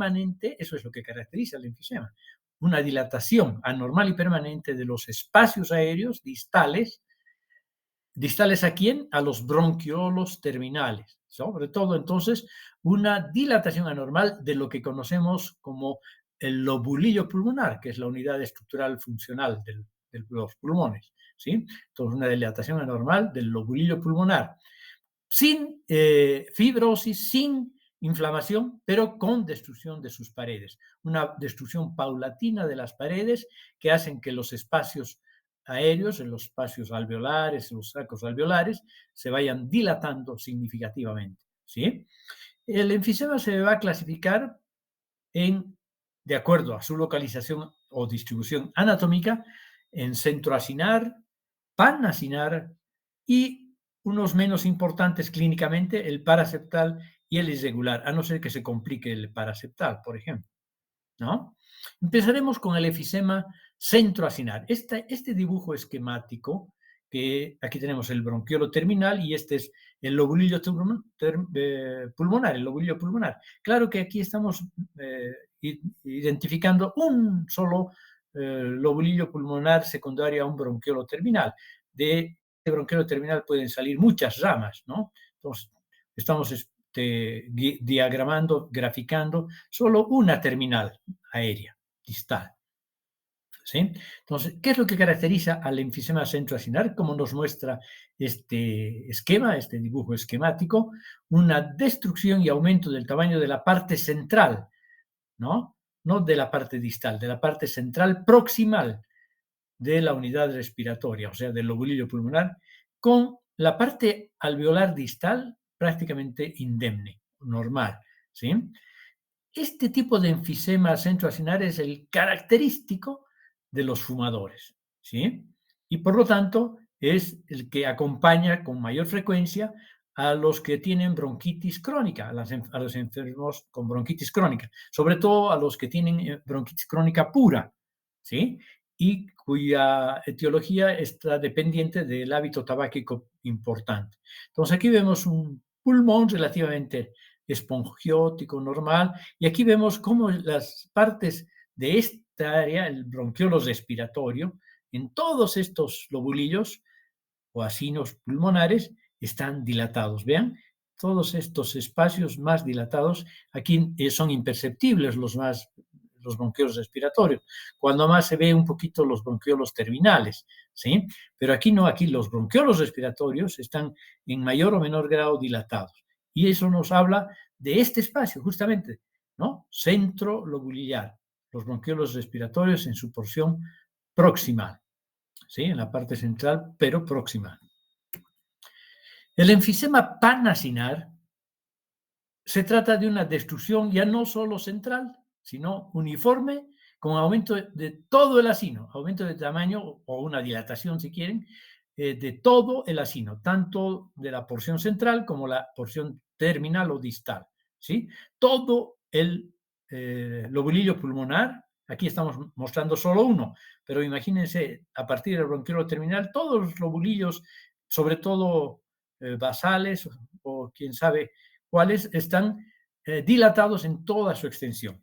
permanente, eso es lo que caracteriza el enfisema, una dilatación anormal y permanente de los espacios aéreos distales. ¿Distales a quién? A los bronquiolos terminales. Sobre todo, entonces, una dilatación anormal de lo que conocemos como el lobulillo pulmonar, que es la unidad estructural funcional de los pulmones, ¿sí? Entonces, una dilatación anormal del lobulillo pulmonar, sin fibrosis, sin inflamación, pero con destrucción de sus paredes. Una destrucción paulatina de las paredes que hacen que los espacios aéreos, en los espacios alveolares, en los sacos alveolares, se vayan dilatando significativamente, ¿sí? El enfisema se va a clasificar de acuerdo a su localización o distribución anatómica, en centroacinar, panacinar y unos menos importantes clínicamente, el paraseptal y el irregular, a no ser que se complique el paraseptal, por ejemplo, ¿no? Empezaremos con el enfisema centroacinar. Este dibujo esquemático, que aquí tenemos el bronquiolo terminal y este es el lobulillo pulmonar, el lobulillo pulmonar. Claro que aquí estamos identificando un solo lobulillo pulmonar secundario a un bronquiolo terminal. De este bronquiolo terminal pueden salir muchas ramas, ¿no? Entonces, estamos diagramando, graficando solo una terminal aérea, distal. ¿Sí? Entonces, ¿qué es lo que caracteriza al enfisema centroacinar? Como nos muestra este esquema, este dibujo esquemático, una destrucción y aumento del tamaño de la parte central, ¿no? No de la parte distal, de la parte central proximal de la unidad respiratoria, o sea, del lobulillo pulmonar, con la parte alveolar distal prácticamente indemne, normal, ¿sí? Este tipo de enfisema centroacinar es el característico de los fumadores, ¿sí? Y por lo tanto es el que acompaña con mayor frecuencia a los que tienen bronquitis crónica, a los enfermos con bronquitis crónica, sobre todo a los que tienen bronquitis crónica pura, ¿sí? Y cuya etiología está dependiente del hábito tabáquico importante. Entonces aquí vemos un pulmón relativamente espongiótico, normal, y aquí vemos cómo las partes de esta área, el bronquiolo respiratorio, en todos estos lobulillos o acinos pulmonares están dilatados. Vean, todos estos espacios más dilatados, aquí son imperceptibles los bronquiolos respiratorios, cuando más se ve un poquito los bronquiolos terminales, ¿sí? Pero aquí no, aquí los bronquiolos respiratorios están en mayor o menor grado dilatados. Y eso nos habla de este espacio, justamente, ¿no? Centro lobulillar, los bronquiolos respiratorios en su porción proximal, ¿sí? En la parte central, pero proximal. El enfisema panacinar se trata de una destrucción ya no solo central, sino uniforme, con aumento de todo el acino, aumento de tamaño o una dilatación, si quieren, de todo el acino, tanto de la porción central como la porción terminal o distal, ¿sí? Todo el lobulillo pulmonar, aquí estamos mostrando solo uno, pero imagínense, a partir del bronquiolo terminal, todos los lobulillos, sobre todo basales o quién sabe cuáles, están dilatados en toda su extensión,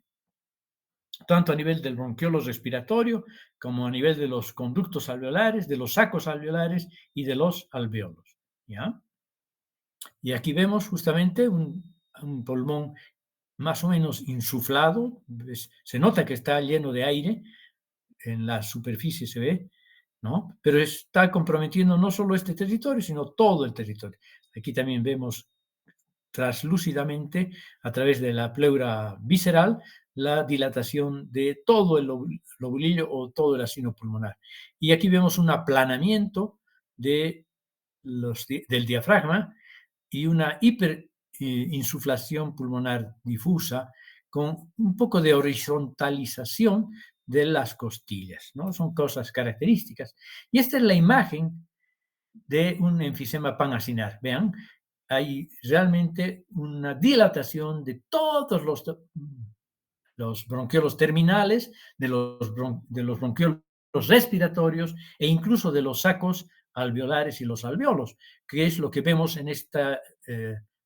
tanto a nivel del bronquiolo respiratorio como a nivel de los conductos alveolares, de los sacos alveolares y de los alveolos, ¿ya? Y aquí vemos justamente un pulmón más o menos insuflado, se nota que está lleno de aire, en la superficie se ve, ¿no? Pero está comprometiendo no solo este territorio, sino todo el territorio. Aquí también vemos translúcidamente, a través de la pleura visceral, la dilatación de todo el lobulillo o todo el acino pulmonar. Y aquí vemos un aplanamiento del diafragma y una hiperinsuflación pulmonar difusa con un poco de horizontalización de las costillas, ¿no? Son cosas características. Y esta es la imagen de un enfisema panacinar. Vean, hay realmente una dilatación de todos los bronquiolos terminales, de los bronquiolos respiratorios e incluso de los sacos alveolares y los alveolos, que es lo que vemos en esta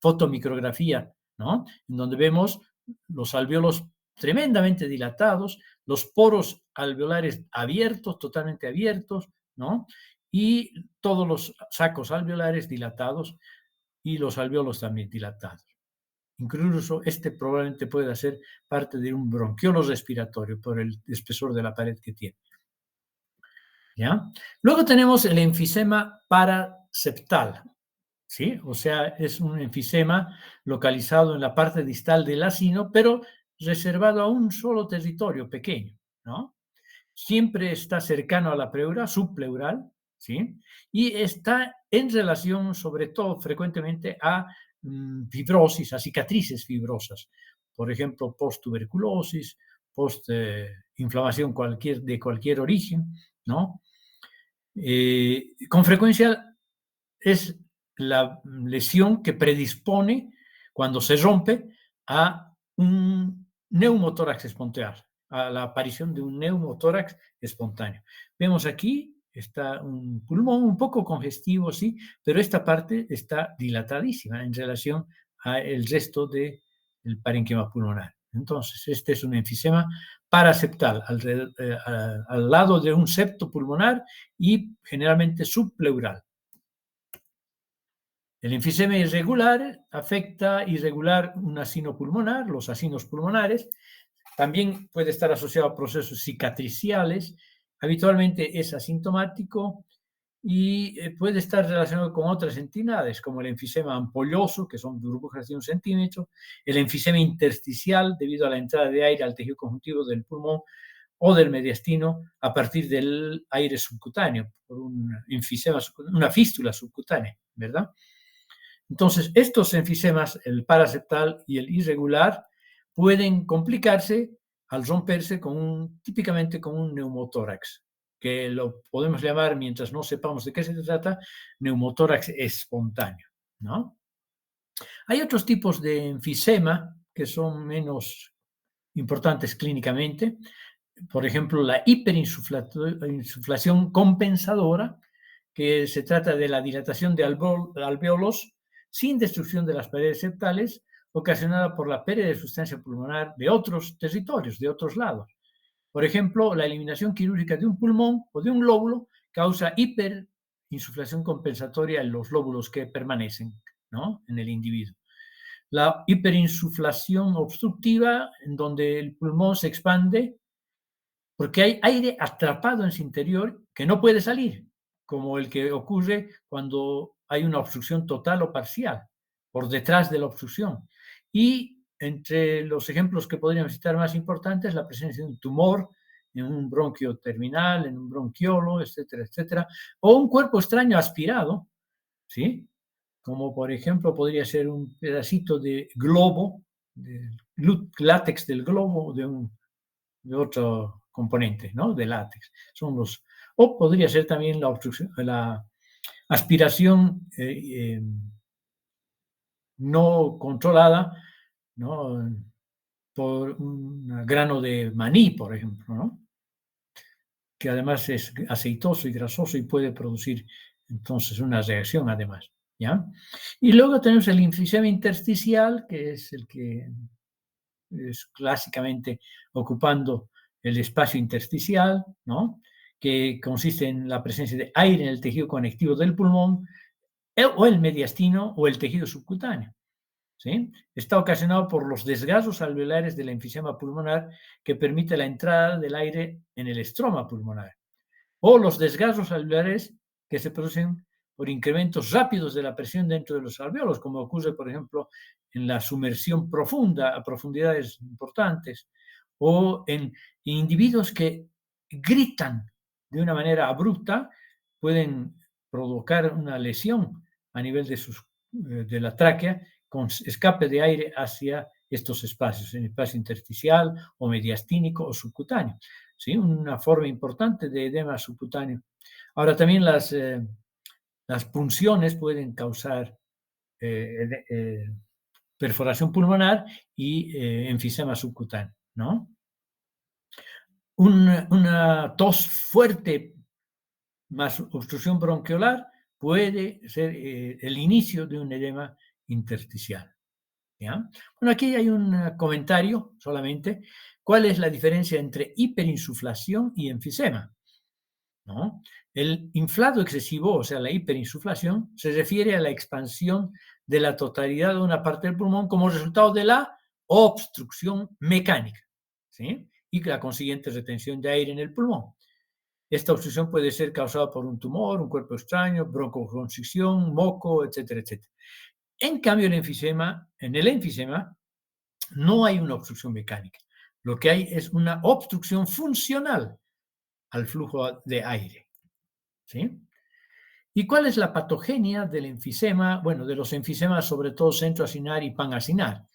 fotomicrografía, ¿no? En donde vemos los alveolos tremendamente dilatados, los poros alveolares abiertos, totalmente abiertos, ¿no? Y todos los sacos alveolares dilatados y los alveolos también dilatados. Incluso este probablemente pueda ser parte de un bronquiolo respiratorio por el espesor de la pared que tiene. ¿Ya? Luego tenemos el enfisema paraseptal, ¿sí? O sea, es un enfisema localizado en la parte distal del acino, pero reservado a un solo territorio pequeño, ¿no? Siempre está cercano a la pleura, subpleural, ¿sí? Y está en relación, sobre todo, frecuentemente a fibrosis, a cicatrices fibrosas. Por ejemplo, post-tuberculosis, post-inflamación de cualquier origen, ¿no? Con frecuencia es la lesión que predispone, cuando se rompe, a un neumotórax espontáneo, a la aparición de un neumotórax espontáneo. Vemos aquí, está un pulmón un poco congestivo, sí, pero esta parte está dilatadísima en relación al resto del parénquima pulmonar. Entonces, este es un enfisema paraseptal, al lado de un septo pulmonar y generalmente subpleural. El enfisema irregular afecta irregular un acino pulmonar, los acinos pulmonares. También puede estar asociado a procesos cicatriciales. Habitualmente es asintomático y puede estar relacionado con otras entidades, como el enfisema ampolloso, que son burbujas de 1 centímetro, el enfisema intersticial, debido a la entrada de aire al tejido conjuntivo del pulmón o del mediastino a partir del aire subcutáneo, por un enfisema, una fístula subcutánea, ¿verdad? Entonces, estos enfisemas, el paraseptal y el irregular, pueden complicarse al romperse típicamente con un neumotórax, que lo podemos llamar, mientras no sepamos de qué se trata, neumotórax espontáneo, ¿no? Hay otros tipos de enfisema que son menos importantes clínicamente, por ejemplo, la hiperinsuflación compensadora, que se trata de la dilatación de alvéolos sin destrucción de las paredes septales, ocasionada por la pérdida de sustancia pulmonar de otros territorios, de otros lados. Por ejemplo, la eliminación quirúrgica de un pulmón o de un lóbulo causa hiperinsuflación compensatoria en los lóbulos que permanecen, ¿no?, en el individuo. La hiperinsuflación obstructiva, en donde el pulmón se expande porque hay aire atrapado en su interior que no puede salir, como el que ocurre cuando hay una obstrucción total o parcial, por detrás de la obstrucción. Y entre los ejemplos que podríamos citar más importantes, la presencia de un tumor en un bronquio terminal, en un bronquiolo, etcétera, etcétera, o un cuerpo extraño aspirado, ¿sí? Como por ejemplo podría ser un pedacito de globo, de látex del globo, de otro componente, ¿no?, de látex. O podría ser también la aspiración no controlada, ¿no?, por un grano de maní, por ejemplo, ¿no?, que además es aceitoso y grasoso y puede producir entonces una reacción además, ¿ya? Y luego tenemos el enfisema intersticial, que es el que es clásicamente ocupando el espacio intersticial, ¿no?, que consiste en la presencia de aire en el tejido conectivo del pulmón o el mediastino o el tejido subcutáneo, ¿sí? Está ocasionado por los desgarros alveolares del enfisema pulmonar que permite la entrada del aire en el estroma pulmonar, o los desgarros alveolares que se producen por incrementos rápidos de la presión dentro de los alvéolos, como ocurre, por ejemplo, en la sumersión profunda a profundidades importantes, o en individuos que gritan de una manera abrupta, pueden provocar una lesión a nivel de la tráquea con escape de aire hacia estos espacios, en el espacio intersticial o mediastínico o subcutáneo, ¿sí? Una forma importante de edema subcutáneo. Ahora también las punciones pueden causar perforación pulmonar y enfisema subcutáneo, ¿no? Una tos fuerte más obstrucción bronquiolar puede ser el inicio de un edema intersticial, ¿ya? Bueno, aquí hay un comentario solamente. ¿Cuál es la diferencia entre hiperinsuflación y enfisema? ¿No? El inflado excesivo, o sea, la hiperinsuflación, se refiere a la expansión de la totalidad de una parte del pulmón como resultado de la obstrucción mecánica, ¿sí? Y la consiguiente retención de aire en el pulmón. Esta obstrucción puede ser causada por un tumor, un cuerpo extraño, broncoconstricción, moco, etcétera, etcétera. En cambio, en el enfisema no hay una obstrucción mecánica. Lo que hay es una obstrucción funcional al flujo de aire, ¿sí? ¿Y cuál es la patogenia del enfisema? Bueno, de los enfisemas, sobre todo centroacinar y panacinar.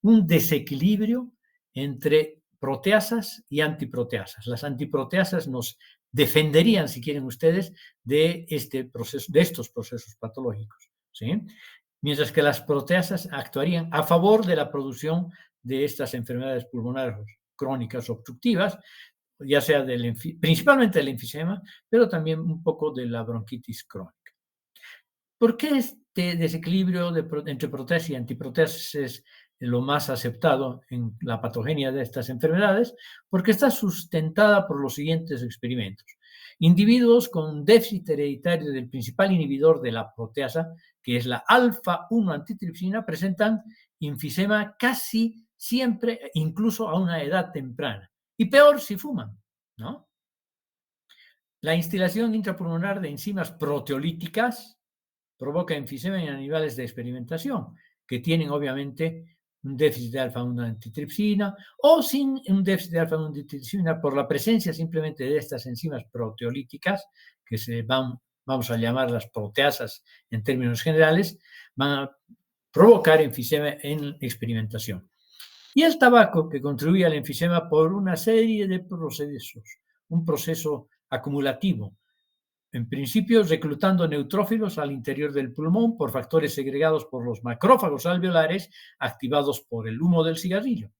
Un desequilibrio entre proteasas y antiproteasas. Las antiproteasas nos defenderían, si quieren ustedes, de estos procesos patológicos, ¿sí? Mientras que las proteasas actuarían a favor de la producción de estas enfermedades pulmonares crónicas obstructivas, ya sea principalmente del enfisema, pero también un poco de la bronquitis crónica. ¿Por qué este desequilibrio entre proteasas y antiproteasas es lo más aceptado en la patogenia de estas enfermedades? Porque está sustentada por los siguientes experimentos. Individuos con déficit hereditario del principal inhibidor de la proteasa, que es la alfa-1 antitripsina, presentan enfisema casi siempre, incluso a una edad temprana. Y peor si fuman, ¿no? La instilación intrapulmonar de enzimas proteolíticas provoca enfisema en animales de experimentación, que tienen obviamente un déficit de alfa-1 antitripsina o sin un déficit de alfa-1 antitripsina por la presencia simplemente de estas enzimas proteolíticas, que vamos a llamar las proteasas en términos generales, van a provocar enfisema en experimentación. Y el tabaco, que contribuye al enfisema por una serie de procesos, un proceso acumulativo, en principio reclutando neutrófilos al interior del pulmón por factores segregados por los macrófagos alveolares activados por el humo del cigarrillo.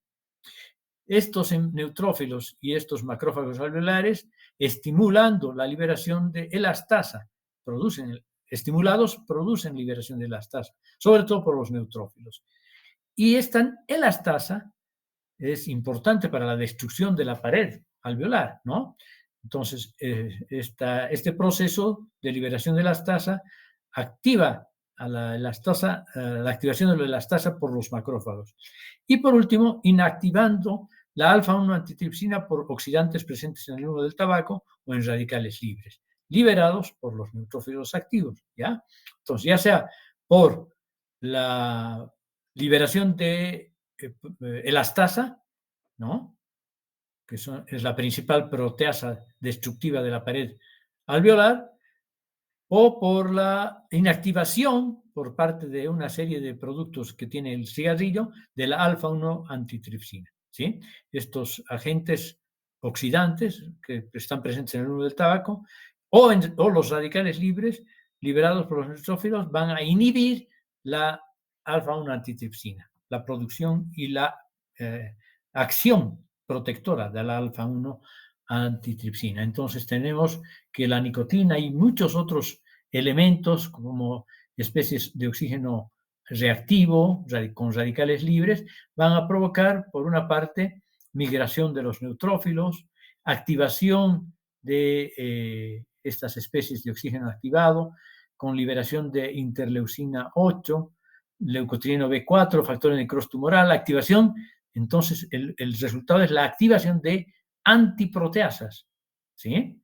Estos neutrófilos y estos macrófagos alveolares, estimulando la liberación de elastasa, estimulados producen liberación de elastasa, sobre todo por los neutrófilos. Y esta elastasa es importante para la destrucción de la pared alveolar, ¿no? Entonces, este proceso de liberación de elastasa activa a la elastasa, la activación de la elastasa por los macrófagos. Y por último, inactivando la alfa-1 antitripsina por oxidantes presentes en el humo del tabaco o en radicales libres, liberados por los neutrófilos activos, ¿ya? Entonces, ya sea por la liberación de elastasa, ¿no? Que es la principal proteasa destructiva de la pared alveolar, o por la inactivación por parte de una serie de productos que tiene el cigarrillo de la alfa-1 antitripsina, ¿sí? Estos agentes oxidantes que están presentes en el humo del tabaco o los radicales libres liberados por los neutrófilos van a inhibir la alfa-1 antitripsina, la producción y la acción protectora de la alfa-1 antitripsina. Entonces tenemos que la nicotina y muchos otros elementos como especies de oxígeno reactivo con radicales libres van a provocar, por una parte, migración de los neutrófilos, activación de estas especies de oxígeno activado, con liberación de interleucina 8, leucotrieno B4, factor de necrosis tumoral, activación. Entonces, el resultado es la activación de antiproteasas, ¿sí?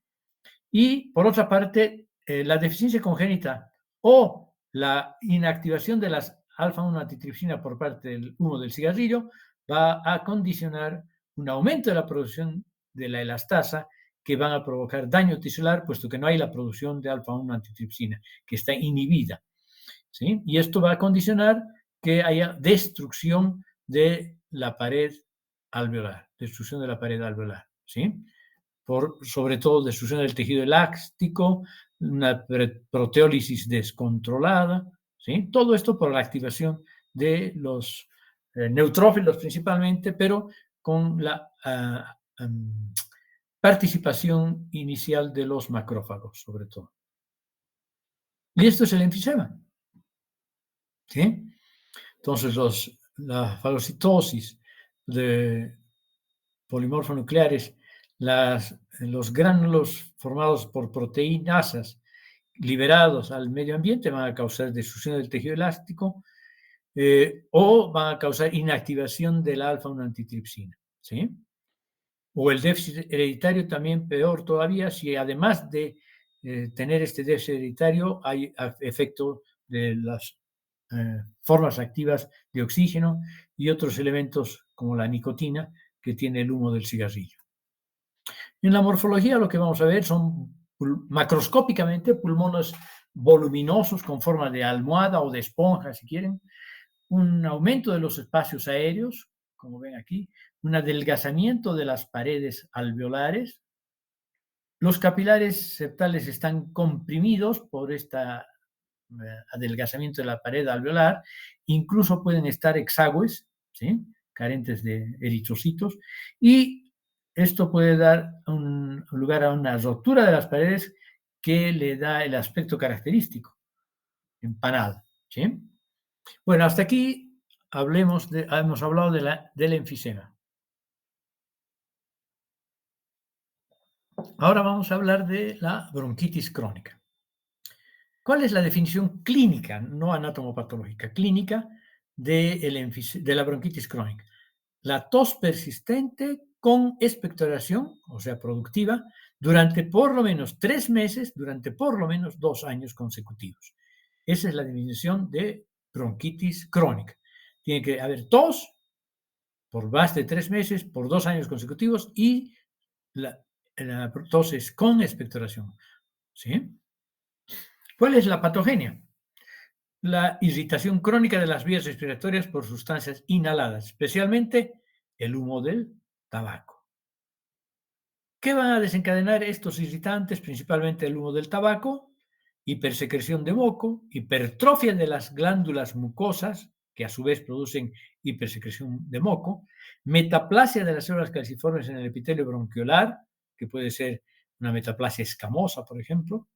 Y, por otra parte, la deficiencia congénita o la inactivación de las alfa-1 antitripsina por parte del humo del cigarrillo va a condicionar un aumento de la producción de la elastasa que van a provocar daño tisular, puesto que no hay la producción de alfa-1 antitripsina, que está inhibida, ¿sí? Y esto va a condicionar que haya destrucción de la pared alveolar, ¿sí? Sobre todo destrucción del tejido elástico, una proteólisis descontrolada, ¿sí? Todo esto por la activación de los neutrófilos principalmente, pero con la participación inicial de los macrófagos, sobre todo. Y esto es el enfisema, ¿sí? Entonces, los la fagocitosis de polimorfonucleares, los gránulos formados por proteínasas liberados al medio ambiente van a causar destrucción del tejido elástico o van a causar inactivación del alfa-1 antitripsina, ¿sí? O el déficit hereditario también peor todavía, si además de tener este déficit hereditario hay efecto de las formas activas de oxígeno y otros elementos como la nicotina que tiene el humo del cigarrillo. En la morfología lo que vamos a ver son macroscópicamente pulmones voluminosos con forma de almohada o de esponja, si quieren, un aumento de los espacios aéreos, como ven aquí, un adelgazamiento de las paredes alveolares. Los capilares septales están comprimidos por este adelgazamiento de la pared alveolar, incluso pueden estar exagües, ¿sí? Carentes de eritrocitos, y esto puede dar lugar a una rotura de las paredes que le da el aspecto característico, empanado, ¿sí? Bueno, hasta aquí hemos hablado del enfisema. Ahora vamos a hablar de la bronquitis crónica. ¿Cuál es la definición clínica, no anatomopatológica, clínica de la bronquitis crónica? La tos persistente con expectoración, o sea, productiva, durante por lo menos 3 meses, durante por lo menos 2 años consecutivos. Esa es la definición de bronquitis crónica. Tiene que haber tos por más de 3 meses, por 2 años consecutivos y la tos es con expectoración. ¿Sí? ¿Cuál es la patogenia? La irritación crónica de las vías respiratorias por sustancias inhaladas, especialmente el humo del tabaco. ¿Qué van a desencadenar estos irritantes? Principalmente el humo del tabaco, hipersecreción de moco, hipertrofia de las glándulas mucosas, que a su vez producen hipersecreción de moco, metaplasia de las células calciformes en el epitelio bronquiolar, que puede ser una metaplasia escamosa, por ejemplo,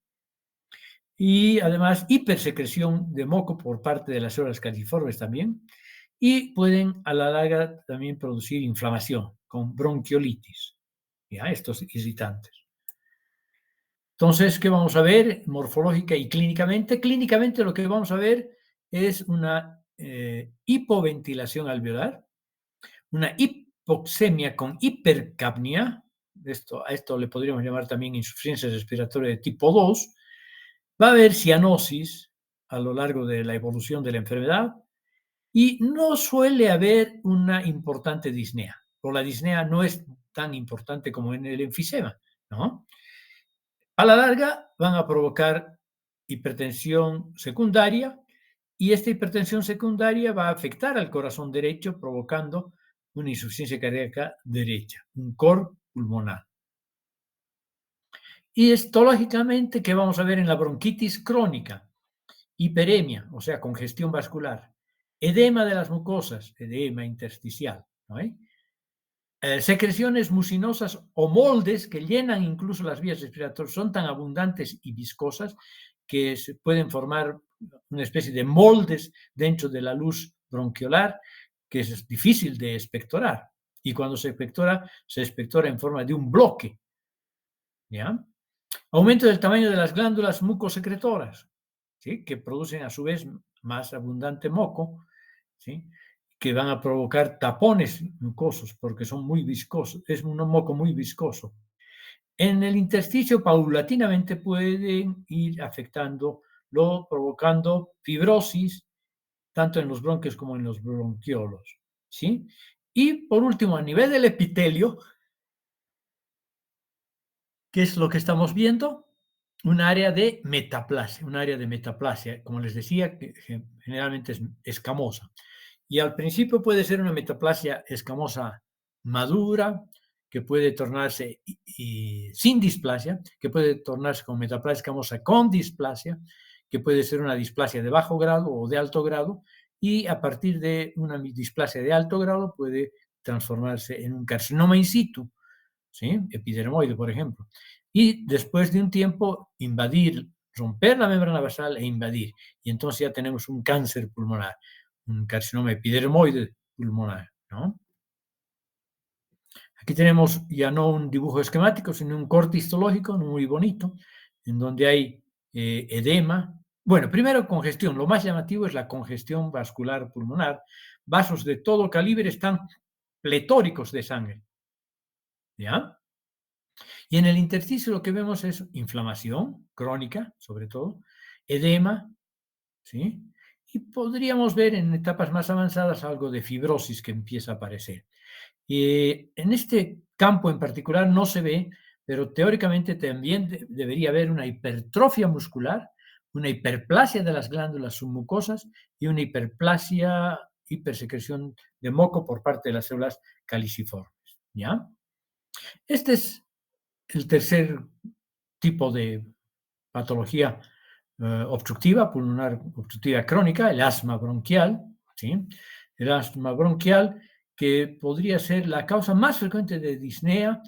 y además hipersecreción de moco por parte de las células calciformes también, y pueden a la larga también producir inflamación con bronquiolitis, ¿ya? Estos irritantes. Entonces, ¿qué vamos a ver morfológica y clínicamente? Clínicamente lo que vamos a ver es una hipoventilación alveolar, una hipoxemia con hipercapnia, a esto le podríamos llamar también insuficiencia respiratoria de tipo 2, va a haber cianosis a lo largo de la evolución de la enfermedad y no suele haber una importante disnea, o la disnea no es tan importante como en el enfisema, ¿no? A la larga van a provocar hipertensión secundaria y esta hipertensión secundaria va a afectar al corazón derecho provocando una insuficiencia cardíaca derecha, un cor pulmonar. Y histológicamente, ¿qué vamos a ver en la bronquitis crónica? Hiperemia, o sea, congestión vascular, edema de las mucosas, edema intersticial, ¿no? Secreciones mucinosas o moldes que llenan incluso las vías respiratorias, son tan abundantes y viscosas que se pueden formar una especie de moldes dentro de la luz bronquiolar que es difícil de expectorar. Y cuando se expectora en forma de un bloque, ¿ya? Aumento del tamaño de las glándulas mucosecretoras, ¿sí? Que producen a su vez más abundante moco, ¿sí? Que van a provocar tapones mucosos porque son muy viscosos, es un moco muy viscoso. En el intersticio paulatinamente pueden ir afectándolo, provocando fibrosis, tanto en los bronquios como en los bronquiolos, ¿sí? Y por último, a nivel del epitelio, ¿qué es lo que estamos viendo? Un área de metaplasia, como les decía, que generalmente es escamosa. Y al principio puede ser una metaplasia escamosa madura, que puede tornarse sin displasia, que puede tornarse con metaplasia escamosa con displasia, que puede ser una displasia de bajo grado o de alto grado, y a partir de una displasia de alto grado puede transformarse en un carcinoma in situ, ¿sí? Epidermoide, por ejemplo. Y después de un tiempo romper la membrana basal e invadir. Y entonces ya tenemos un cáncer pulmonar. un carcinoma epidermoide pulmonar, ¿no? Aquí tenemos ya no un dibujo esquemático, sino un corte histológico muy bonito, en donde hay edema. Bueno, primero congestión. Lo más llamativo es la congestión vascular pulmonar. Vasos de todo calibre están pletóricos de sangre, ¿ya? Y en el intersticio lo que vemos es inflamación crónica, sobre todo, edema, ¿sí? Y podríamos ver en etapas más avanzadas algo de fibrosis que empieza a aparecer. En este campo en particular no se ve, pero teóricamente también debería haber una hipertrofia muscular, una hiperplasia de las glándulas submucosas y una hiperplasia, hipersecreción de moco por parte de las células caliciformes, ¿ya? Este es el tercer tipo de patología obstructiva, pulmonar obstructiva crónica, el asma bronquial, ¿sí? El asma bronquial que podría ser la causa más frecuente de disnea,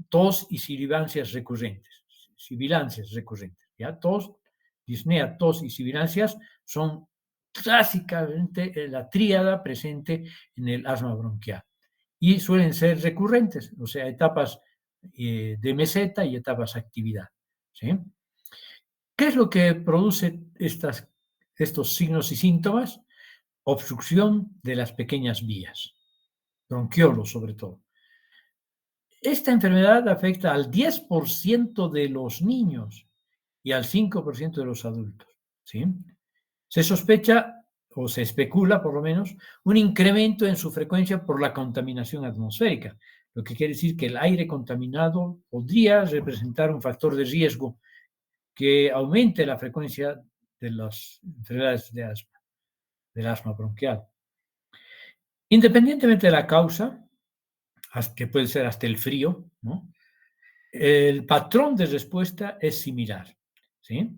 tos y sibilancias recurrentes. Sibilancias recurrentes, ¿ya? Tos, disnea, tos y sibilancias son clásicamente la tríada presente en el asma bronquial y suelen ser recurrentes, o sea, etapas de meseta y etapas actividad, ¿sí? ¿Qué es lo que produce estos signos y síntomas? Obstrucción de las pequeñas vías, bronquiolos sobre todo. Esta enfermedad afecta al 10% de los niños y al 5% de los adultos, ¿sí? Se sospecha, o se especula por lo menos, un incremento en su frecuencia por la contaminación atmosférica, lo que quiere decir que el aire contaminado podría representar un factor de riesgo que aumente la frecuencia de las enfermedades de asma, del asma bronquial. Independientemente de la causa, que puede ser hasta el frío, ¿no? El patrón de respuesta es similar, ¿sí?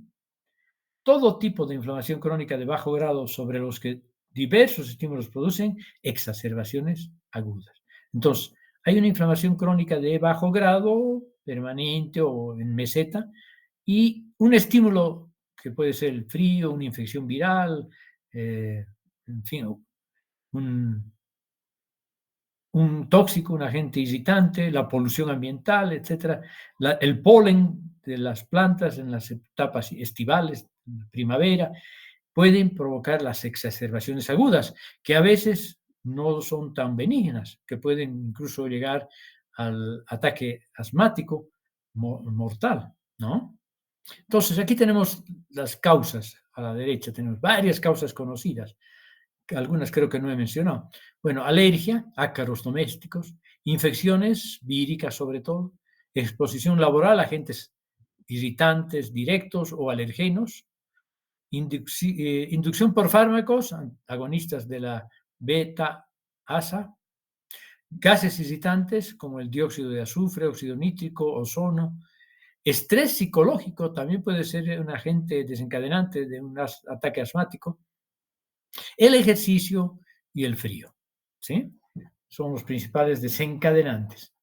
Todo tipo de inflamación crónica de bajo grado sobre los que diversos estímulos producen exacerbaciones agudas. Entonces, hay una inflamación crónica de bajo grado, permanente o en meseta, y un estímulo que puede ser el frío, una infección viral, en fin, un, un tóxico, un agente irritante, la polución ambiental, etcétera, el polen de las plantas en las etapas estivales, primavera, pueden provocar las exacerbaciones agudas, que a veces no son tan benignas, que pueden incluso llegar al ataque asmático mortal, ¿no? Entonces, aquí tenemos las causas a la derecha, tenemos varias causas conocidas, que algunas creo que no he mencionado. Bueno, alergia, ácaros domésticos, infecciones víricas sobre todo, exposición laboral a agentes irritantes directos o alergenos, inducción por fármacos, agonistas de la beta-asa, gases irritantes como el dióxido de azufre, óxido nítrico, ozono, estrés psicológico también puede ser un agente desencadenante de un ataque asmático, el ejercicio y el frío, ¿sí? Son los principales desencadenantes.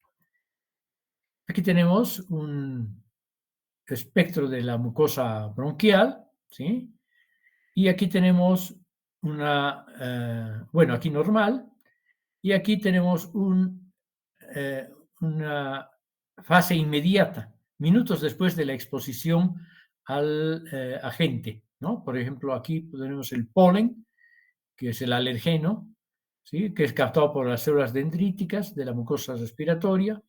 Aquí tenemos un espectro de la mucosa bronquial, ¿sí? Y aquí tenemos bueno, aquí normal, y aquí tenemos una fase inmediata, minutos después de la exposición al agente, ¿no? Por ejemplo, aquí tenemos el polen, que es el alergeno, ¿sí? Que es captado por las células dendríticas de la mucosa respiratoria,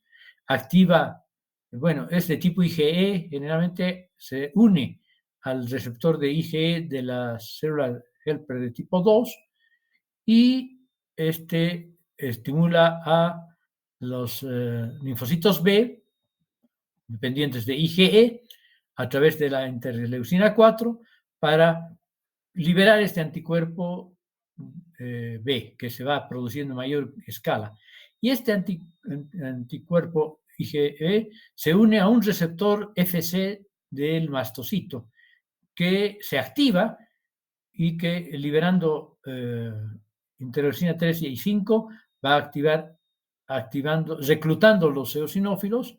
activa, bueno, es de tipo IgE, generalmente se une al receptor de IgE de la célula helper de tipo 2 y este estimula a los linfocitos B dependientes de IgE a través de la interleucina 4 para liberar este anticuerpo B que se va produciendo en mayor escala. Y este anticuerpo IgE se une a un receptor Fc del mastocito que se activa y que liberando interleucina 3 y 5 va a reclutando los eosinófilos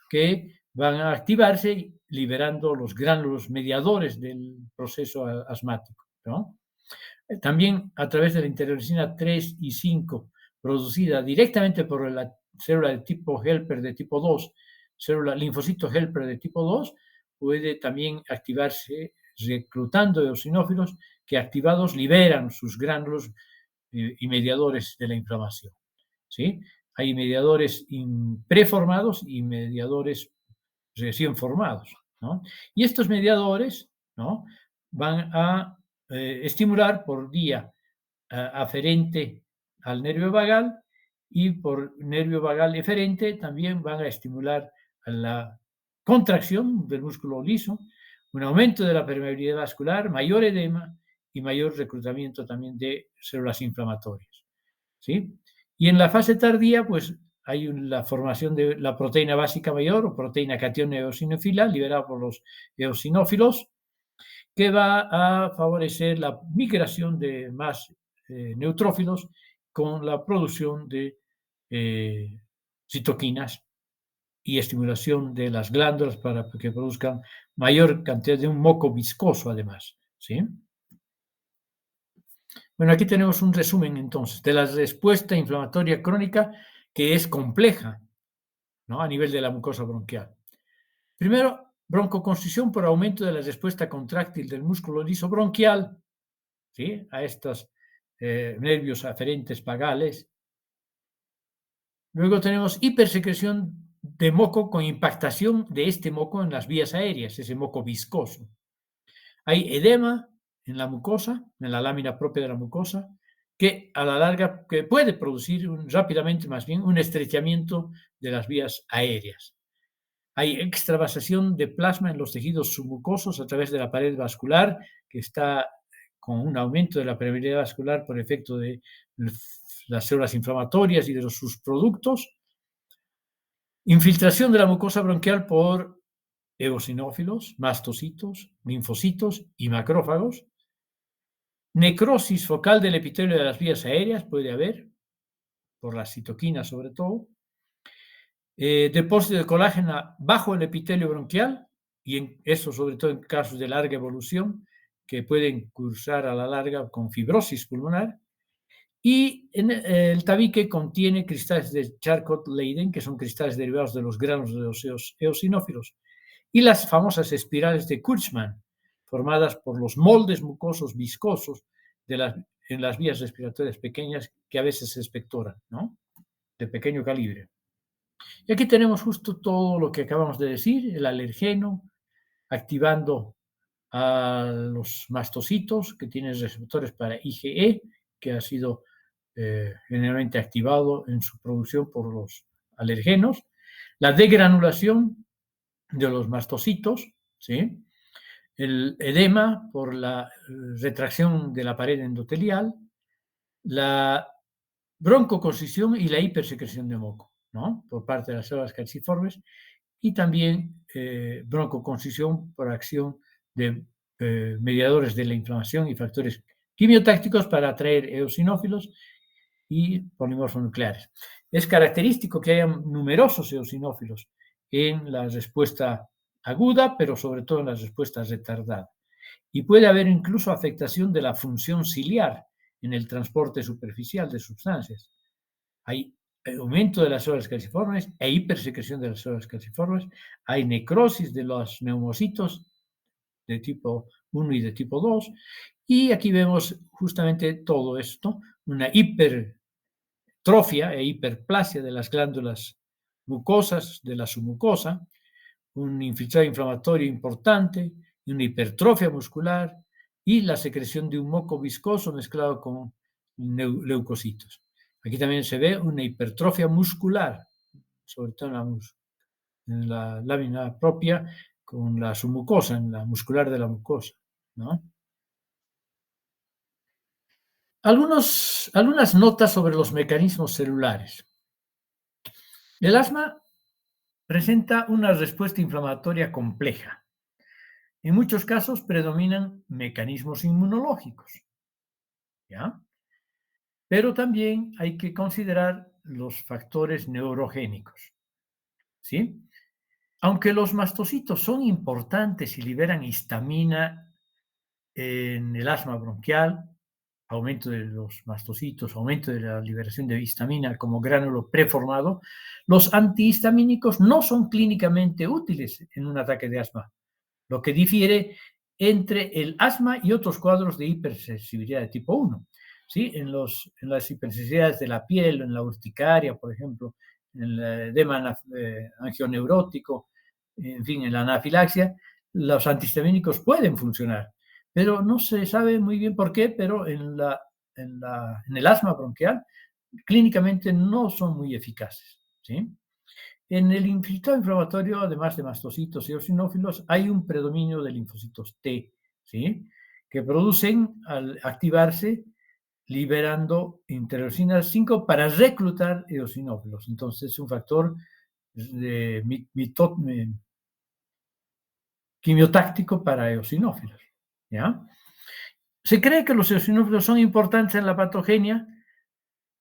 que van a activarse liberando los gránulos mediadores del proceso asmático, ¿no? También a través de la interleucina 3 y 5, producida directamente por la célula de tipo helper de tipo 2, célula linfocito helper de tipo 2, puede también activarse reclutando eosinófilos que activados liberan sus gránulos y mediadores de la inflamación. ¿Sí? Hay mediadores preformados y mediadores recién formados, ¿no? Y estos mediadores, ¿no? Van a estimular por vía aferente al nervio vagal y por nervio vagal eferente también van a estimular a la contracción del músculo liso, un aumento de la permeabilidad vascular, mayor edema y mayor reclutamiento también de células inflamatorias. ¿Sí? Y en la fase tardía, pues hay la formación de la proteína básica mayor o proteína catión eosinófila liberada por los eosinófilos, que va a favorecer la migración de más neutrófilos con la producción de eh, citoquinas y estimulación de las glándulas para que produzcan mayor cantidad de un moco viscoso además. ¿Sí? Bueno, aquí tenemos un resumen entonces de la respuesta inflamatoria crónica que es compleja, ¿no? A nivel de la mucosa bronquial. Primero, broncoconstricción por aumento de la respuesta contráctil del músculo liso bronquial, ¿sí? A estos nervios aferentes vagales. Luego tenemos hipersecreción de moco con impactación de este moco en las vías aéreas, ese moco viscoso. Hay edema en la mucosa, en la lámina propia de la mucosa, que a la larga que puede producir rápidamente más bien un estrechamiento de las vías aéreas. Hay extravasación de plasma en los tejidos submucosos a través de la pared vascular, que está con un aumento de la permeabilidad vascular por efecto de las células inflamatorias y de sus productos. Infiltración de la mucosa bronquial por eosinófilos, mastocitos, linfocitos y macrófagos. Necrosis focal del epitelio de las vías aéreas puede haber, por las citoquinas sobre todo. Depósito de colágeno bajo el epitelio bronquial, y eso sobre todo en casos de larga evolución, que pueden cursar a la larga con fibrosis pulmonar. Y el tabique contiene cristales de Charcot-Leyden, que son cristales derivados de los granos de los eosinófilos, y las famosas espirales de Kurtzmann, formadas por los moldes mucosos viscosos en las vías respiratorias pequeñas que a veces se expectoran, ¿no? De pequeño calibre. Y aquí tenemos justo todo lo que acabamos de decir, el alergeno, activando a los mastocitos que tienen receptores para IgE, que ha sido generalmente activado en su producción por los alergenos, la degranulación de los mastocitos, ¿sí? El edema por la retracción de la pared endotelial, la broncoconstricción y la hipersecreción de moco, ¿no? Por parte de las células calciformes, y también broncoconstricción por acción de mediadores de la inflamación y factores quimiotácticos para atraer eosinófilos y polimorfos nucleares. Es característico que haya numerosos eosinófilos en la respuesta aguda, pero sobre todo en la respuesta retardada. Y puede haber incluso afectación de la función ciliar en el transporte superficial de sustancias. Hay aumento de las células calciformes e hipersecreción de las células calciformes, hay necrosis de los neumocitos de tipo 1 y de tipo 2, y aquí vemos justamente todo esto, una hipertrofia e hiperplasia de las glándulas mucosas, de la submucosa, un infiltrado inflamatorio importante, una hipertrofia muscular y la secreción de un moco viscoso mezclado con leucocitos. Aquí también se ve una hipertrofia muscular, sobre todo en la lámina propia, con la submucosa, en la muscular de la mucosa, ¿no? Algunas notas sobre los mecanismos celulares. El asma presenta una respuesta inflamatoria compleja. En muchos casos predominan mecanismos inmunológicos, ¿ya? Pero también hay que considerar los factores neurogénicos, ¿sí? Aunque los mastocitos son importantes y liberan histamina en el asma bronquial, aumento de los mastocitos, aumento de la liberación de histamina como gránulo preformado, los antihistamínicos no son clínicamente útiles en un ataque de asma, lo que difiere entre el asma y otros cuadros de hipersensibilidad de tipo 1. ¿Sí? En las hipersensibilidades de la piel, en la urticaria, por ejemplo, en el edema angioneurótico, en fin, en la anafilaxia, los antihistamínicos pueden funcionar, pero no se sabe muy bien por qué, pero en el asma bronquial clínicamente no son muy eficaces. ¿Sí? En el infiltrado inflamatorio, además de mastocitos y eosinófilos, hay un predominio de linfocitos T, ¿sí? Que producen, al activarse, liberando interleucina 5 para reclutar eosinófilos. Entonces, es un factor de quimiotáctico para eosinófilos, ¿ya? Se cree que los eosinófilos son importantes en la patogenia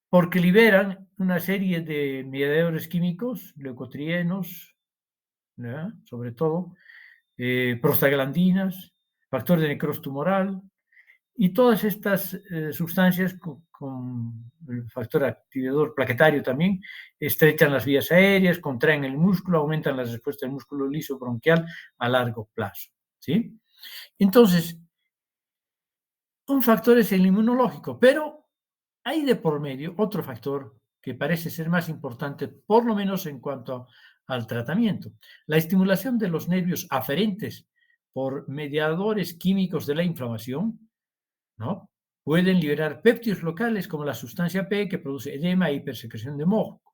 porque liberan una serie de mediadores químicos, leucotrienos, ¿ya? Sobre todo, prostaglandinas, factor de necrosis tumoral, y todas estas sustancias con el factor activador plaquetario también estrechan las vías aéreas, contraen el músculo, aumentan la respuesta del músculo liso bronquial a largo plazo. ¿Sí? Entonces, un factor es el inmunológico, pero hay de por medio otro factor que parece ser más importante, por lo menos en cuanto al tratamiento. La estimulación de los nervios aferentes por mediadores químicos de la inflamación, ¿no? Pueden liberar péptidos locales como la sustancia P que produce edema e hipersecreción de moco.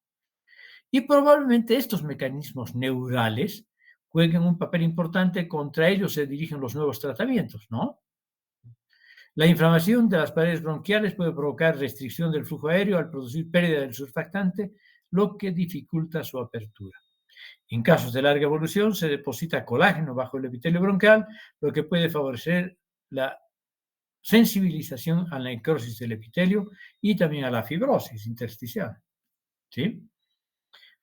Y probablemente estos mecanismos neurales jueguen un papel importante, contra ellos se dirigen los nuevos tratamientos, ¿no? La inflamación de las paredes bronquiales puede provocar restricción del flujo aéreo al producir pérdida del surfactante, lo que dificulta su apertura. En casos de larga evolución se deposita colágeno bajo el epitelio bronquial, lo que puede favorecer la sensibilización a la necrosis del epitelio y también a la fibrosis intersticial. ¿Sí?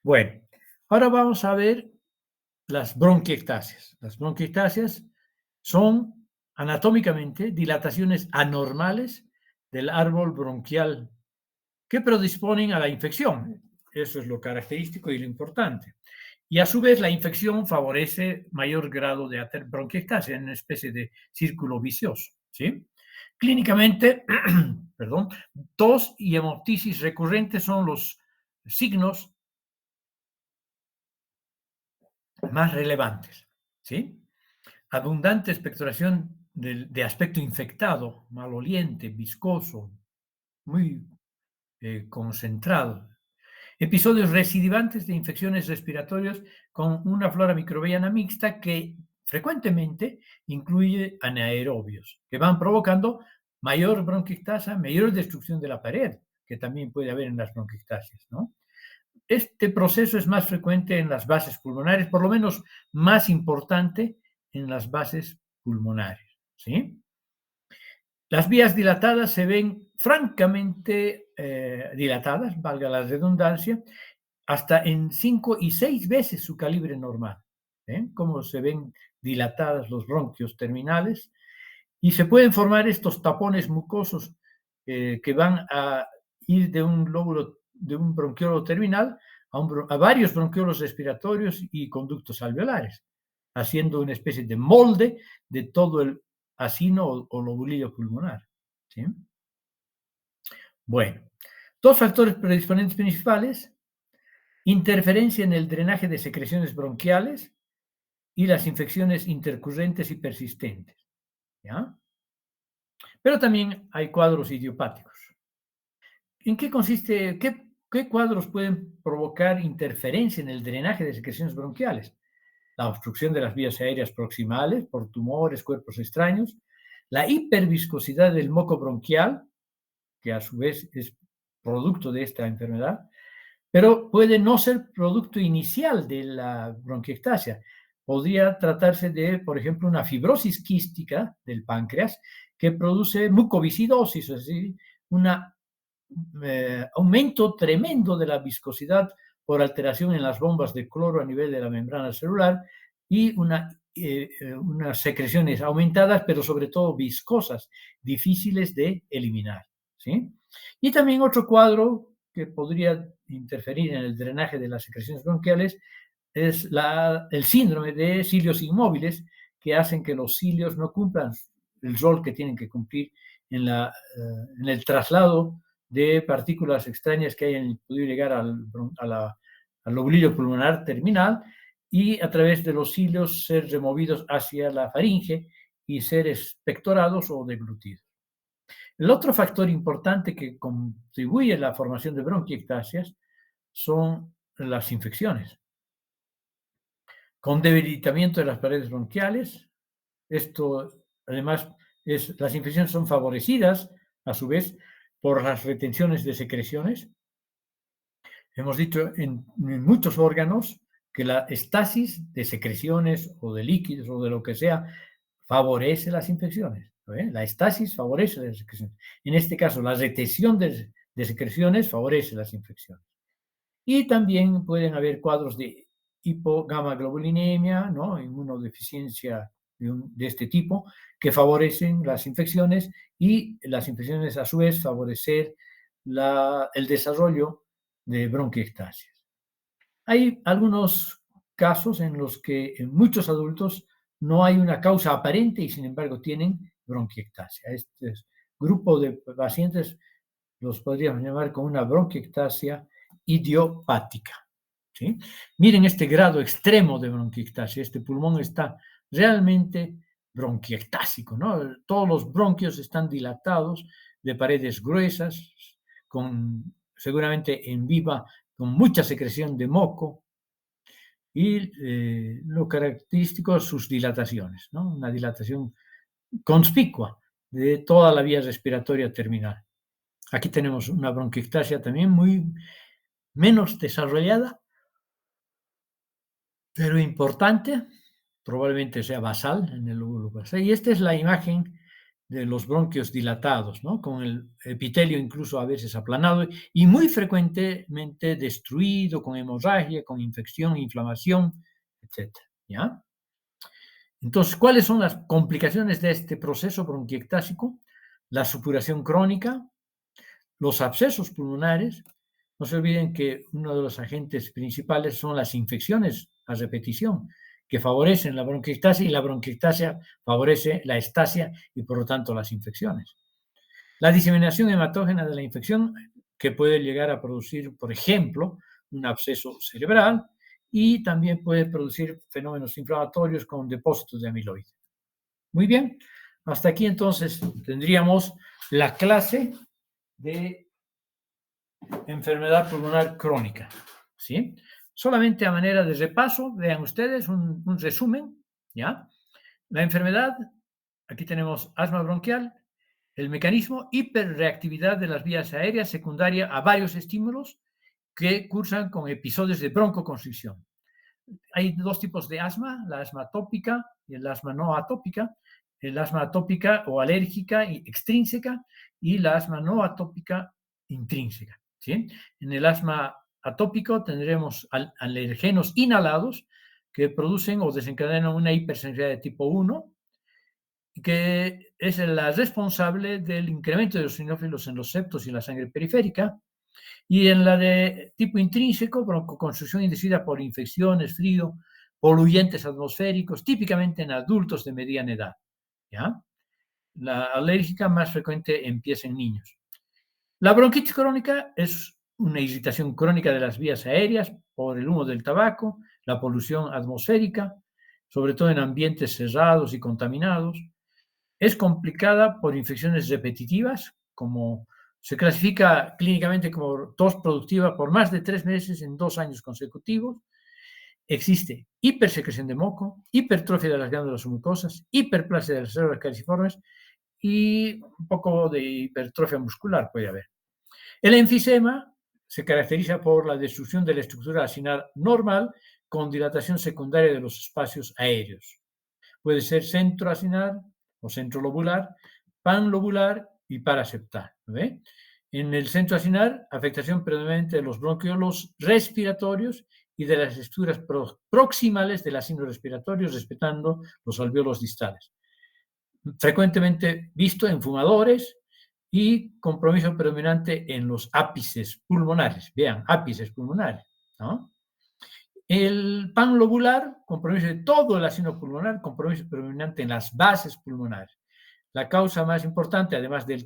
Bueno, ahora vamos a ver las bronquiectasias. Las bronquiectasias son anatómicamente dilataciones anormales del árbol bronquial que predisponen a la infección. Eso es lo característico y lo importante. Y a su vez la infección favorece mayor grado de bronquiectasia, en una especie de círculo vicioso. ¿Sí? Clínicamente, perdón, tos y hemoptisis recurrentes son los signos más relevantes. ¿Sí? Abundante expectoración aspecto infectado, maloliente, viscoso, muy concentrado. Episodios recidivantes de infecciones respiratorias con una flora microbiana mixta que frecuentemente incluye anaerobios, que van provocando mayor bronquiectasia, mayor destrucción de la pared, que también puede haber en las bronquiectasias, ¿no? Este proceso es más frecuente en las bases pulmonares, por lo menos más importante en las bases pulmonares, ¿sí? Las vías dilatadas se ven francamente dilatadas, valga la redundancia, hasta en 5 y 6 veces su calibre normal. Como se ven dilatadas los bronquios terminales y se pueden formar estos tapones mucosos que van a ir de un lóbulo, de un bronquiolo terminal a varios bronquiolos respiratorios y conductos alveolares, haciendo una especie de molde de todo el acino o lobulillo pulmonar. ¿Sí? Bueno, dos factores predisponentes principales: interferencia en el drenaje de secreciones bronquiales y las infecciones intercurrentes y persistentes. ¿Ya? Pero también hay cuadros idiopáticos. ¿En qué consiste, qué cuadros pueden provocar interferencia en el drenaje de secreciones bronquiales? La obstrucción de las vías aéreas proximales por tumores, cuerpos extraños, la hiperviscosidad del moco bronquial, que a su vez es producto de esta enfermedad, pero puede no ser producto inicial de la bronquiectasia. Podría tratarse de, por ejemplo, una fibrosis quística del páncreas que produce mucoviscidosis, es decir, un aumento tremendo de la viscosidad por alteración en las bombas de cloro a nivel de la membrana celular y unas secreciones aumentadas, pero sobre todo viscosas, difíciles de eliminar. ¿sí? Y también otro cuadro que podría interferir en el drenaje de las secreciones bronquiales es el síndrome de cilios inmóviles, que hacen que los cilios no cumplan el rol que tienen que cumplir en el traslado de partículas extrañas que hayan podido llegar al lobulillo pulmonar terminal y a través de los cilios ser removidos hacia la faringe y ser expectorados o deglutidos. El otro factor importante que contribuye a la formación de bronquiectasias son las infecciones, con debilitamiento de las paredes bronquiales. Esto, además, las infecciones son favorecidas, a su vez, por las retenciones de secreciones. Hemos dicho en muchos órganos que la estasis de secreciones o de líquidos o de lo que sea favorece las infecciones. La estasis favorece las secreciones. En este caso, la retención de secreciones favorece las infecciones. Y también pueden haber cuadros de hipogamaglobulinemia, ¿no? Inmunodeficiencia de este tipo, que favorecen las infecciones y las infecciones a su vez favorecer el desarrollo de bronquiectasias. Hay algunos casos en los que en muchos adultos no hay una causa aparente y sin embargo tienen bronquiectasia. Este grupo de pacientes los podríamos llamar como una bronquiectasia idiopática. ¿Sí? Miren este grado extremo de bronquiectasia. Este pulmón está realmente bronquiectásico, ¿no? Todos los bronquios están dilatados de paredes gruesas, seguramente en viva, con mucha secreción de moco y lo característico sus dilataciones, ¿no? Una dilatación conspicua de toda la vía respiratoria terminal. Aquí tenemos una bronquiectasia también muy menos desarrollada, pero importante, probablemente sea basal en el lóbulo basal. Y esta es la imagen de los bronquios dilatados, ¿no? Con el epitelio incluso a veces aplanado y muy frecuentemente destruido, con hemorragia, con infección, inflamación, etcétera, ¿ya? Entonces, ¿cuáles son las complicaciones de este proceso bronquiectásico? La supuración crónica, los abscesos pulmonares. No se olviden que uno de los agentes principales son las infecciones a repetición, que favorecen la bronquiectasia y la bronquiectasia favorece la estasia y por lo tanto las infecciones. La diseminación hematógena de la infección, que puede llegar a producir, por ejemplo, un absceso cerebral y también puede producir fenómenos inflamatorios con depósitos de amiloide. Muy bien, hasta aquí entonces tendríamos la clase de enfermedad pulmonar crónica, ¿sí? Solamente a manera de repaso, vean ustedes un resumen, ¿ya? La enfermedad, aquí tenemos asma bronquial, el mecanismo, hiperreactividad de las vías aéreas secundaria a varios estímulos que cursan con episodios de broncoconstricción. Hay dos tipos de asma, la asma atópica y el asma no atópica. El asma atópica o alérgica y extrínseca y la asma no atópica intrínseca. ¿Sí? En el asma atópico tendremos alergenos inhalados que producen o desencadenan una hipersensibilidad de tipo 1, que es la responsable del incremento de los eosinófilos en los septos y la sangre periférica. Y en la de tipo intrínseco, broncoconstricción inducida por infecciones, frío, poluyentes atmosféricos, típicamente en adultos de mediana edad. ¿Ya? La alérgica más frecuente empieza en niños. La bronquitis crónica es una irritación crónica de las vías aéreas por el humo del tabaco, la polución atmosférica, sobre todo en ambientes cerrados y contaminados. Es complicada por infecciones repetitivas, como se clasifica clínicamente como tos productiva por más de 3 meses en 2 años consecutivos. Existe hipersecreción de moco, hipertrofia de las glándulas mucosas, hiperplasia de las células caliciformes y un poco de hipertrofia muscular puede haber. El enfisema se caracteriza por la destrucción de la estructura acinar normal con dilatación secundaria de los espacios aéreos. Puede ser centroacinar o centrolobular, panlobular y paraseptal. ¿Ve? En el centro acinar, afectación predominante de los bronquiolos respiratorios y de las estructuras proximales del asino respiratorio, respetando los alvéolos distales. Frecuentemente visto en fumadores y compromiso predominante en los ápices pulmonares. Vean, ápices pulmonares, ¿no? El panlobular, compromiso de todo el ácido pulmonar, compromiso predominante en las bases pulmonares. La causa más importante, además del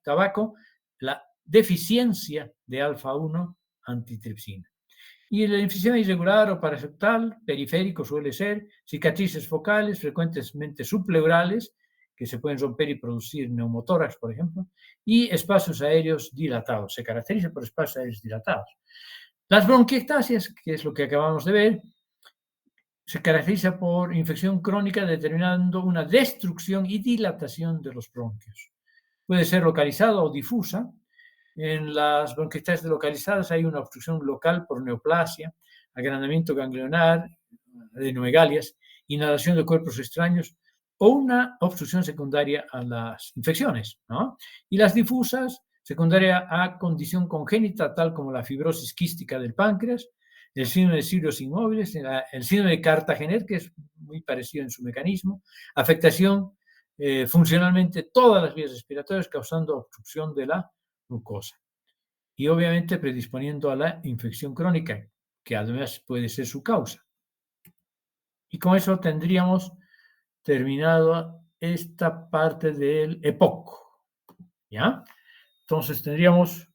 tabaco, la deficiencia de alfa-1 antitripsina. Y el enfisema irregular o paraseptal, periférico suele ser, cicatrices focales, frecuentemente subpleurales, que se pueden romper y producir neumotórax, por ejemplo, y espacios aéreos dilatados. Se caracteriza por espacios aéreos dilatados. Las bronquiectasias, que es lo que acabamos de ver, se caracteriza por infección crónica determinando una destrucción y dilatación de los bronquios. Puede ser localizada o difusa. En las bronquiectasias localizadas hay una obstrucción local por neoplasia, agrandamiento ganglionar, adenomegalias, inhalación de cuerpos extraños o una obstrucción secundaria a las infecciones, ¿no? Y las difusas, secundaria a condición congénita, tal como la fibrosis quística del páncreas, el síndrome de cilios inmóviles, el síndrome de Cartagener, que es muy parecido en su mecanismo, afectación funcionalmente todas las vías respiratorias, causando obstrucción de la glucosa. Y obviamente predisponiendo a la infección crónica, que además puede ser su causa. Y con eso tendríamos terminado esta parte del EPOC, ¿ya? Entonces tendríamos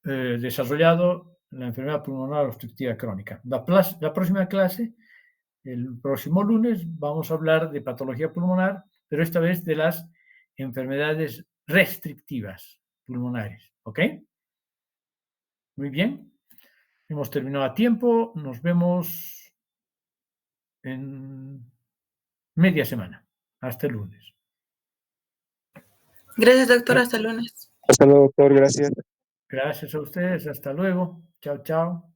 desarrollado la enfermedad pulmonar obstructiva crónica. La próxima clase, el próximo lunes, vamos a hablar de patología pulmonar, pero esta vez de las enfermedades restrictivas pulmonares, ¿ok? Muy bien, hemos terminado a tiempo, nos vemos en media semana. Hasta el lunes. Gracias, doctor. Hasta el lunes. Hasta luego, doctor. Gracias. Gracias a ustedes. Hasta luego. Chao, chao.